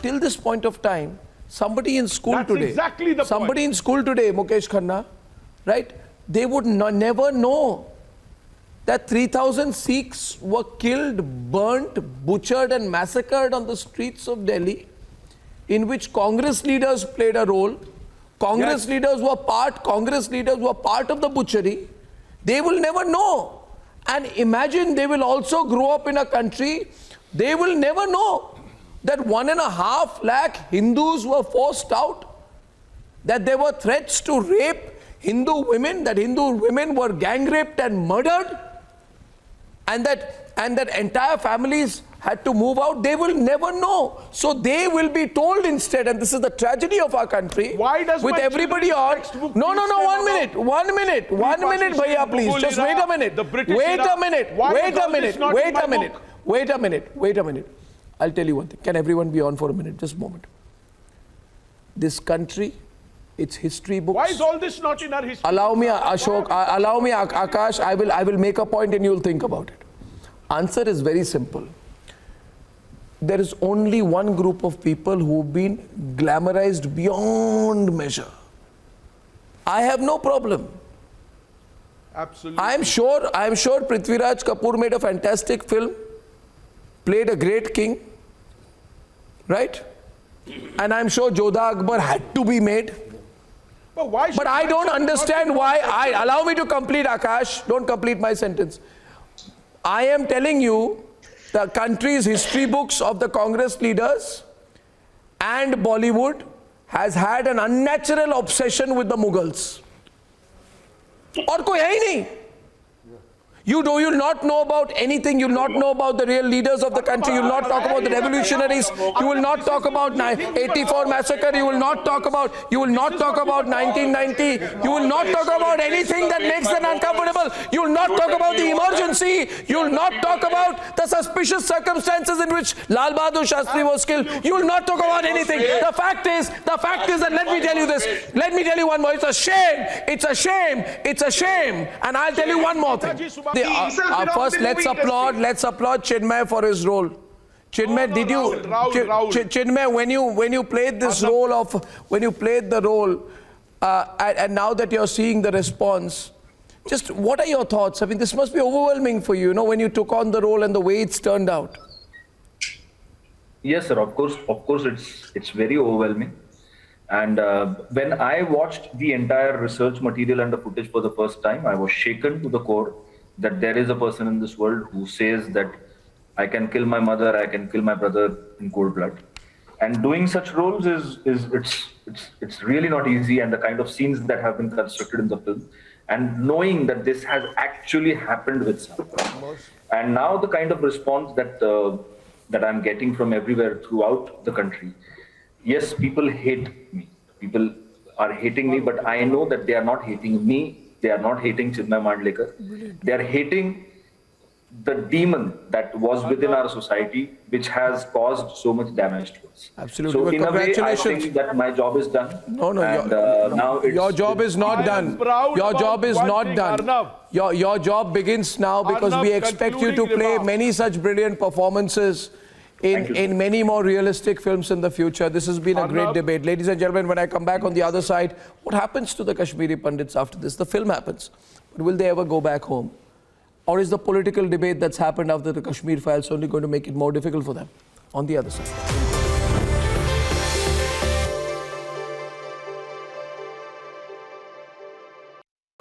till this point of time, somebody in school That's today, exactly the somebody point. in school today, Mukesh Khanna, right? They would never know that 3,000 Sikhs were killed, burnt, butchered and massacred on the streets of Delhi, in which Congress leaders played a role. Congress leaders were part of the butchery. They will never know. And imagine they will also grow up in a country, they will never know that 1.5 lakh Hindus were forced out, that there were threats to rape Hindu women, that Hindu women were gang raped and murdered, and that entire families had to move out. They will never know. So they will be told instead, and this is the tragedy of our country. Why does with my everybody on? textbook No, 1 minute, 1 minute, 1 minute, bhaiya, please. Mughal Just era, wait a minute. the British Wait era. a minute. Why Wait is a all this minute. not Wait in my a minute. book? Wait a minute. Wait a minute. I'll tell you one thing. Can everyone be on for a minute? Just a moment. This country, its history books. Why is all this not in our history? Allow me, Ashok, allow me, Akash, I will make a point and you'll think about it. Answer is very simple. There is only one group of people who've been glamorized beyond measure. I have no problem. Absolutely. I am sure Prithviraj Kapoor made a fantastic film, played a great king, right? And I'm sure Jodha Akbar had to be made. But I don't understand why. Allow me to complete, Akash. Don't complete my sentence. I am telling you, the country's history books of the Congress leaders and Bollywood has had an unnatural obsession with the Mughals. और कोई है ही नहीं. You'll not know about anything. You'll not know about the real leaders of the country. You'll not talk about the revolutionaries. You will not talk about 84 massacre. You will not talk about 1990. You will not talk about anything that makes them uncomfortable. You will not talk about the emergency. You will not talk about the suspicious circumstances in which Lal Bahadur Shastri was killed. You will not talk about anything. The fact is that, let me tell you this. Let me tell you one more. It's a shame. It's a shame. It's a shame. And I'll tell you one more thing. First, let's applaud Chinmay for his role. Chinmay, Chinmay, when you played this role and now that you're seeing the response, just what are your thoughts? I mean, this must be overwhelming for you, when you took on the role and the way it's turned out. Yes, sir. Of course, it's very overwhelming. And when I watched the entire research material and the footage for the first time, I was shaken to the core that there is a person in this world who says that I can kill my mother, I can kill my brother in cold blood. And doing such roles it's really not easy, and the kind of scenes that have been constructed in the film, and knowing that this has actually happened with someone. And now the kind of response that I'm getting from everywhere throughout the country. Yes, people hate me. People are hating me, but I know that they are not hating me. They are not hating Chinmay Mandlekar. They are hating the demon that was within our society, which has caused so much damage to us. Absolutely. So in a way, I think that my job is done. No, now your job is not done. Your job is not done. Your job begins now, because we expect you to play many such brilliant performances in many more realistic films in the future. This has been a great debate. Ladies and gentlemen, when I come back on the other side, what happens to the Kashmiri Pandits after this? The film happens, but will they ever go back home? Or is the political debate that's happened after the Kashmir files only going to make it more difficult for them? On the other side.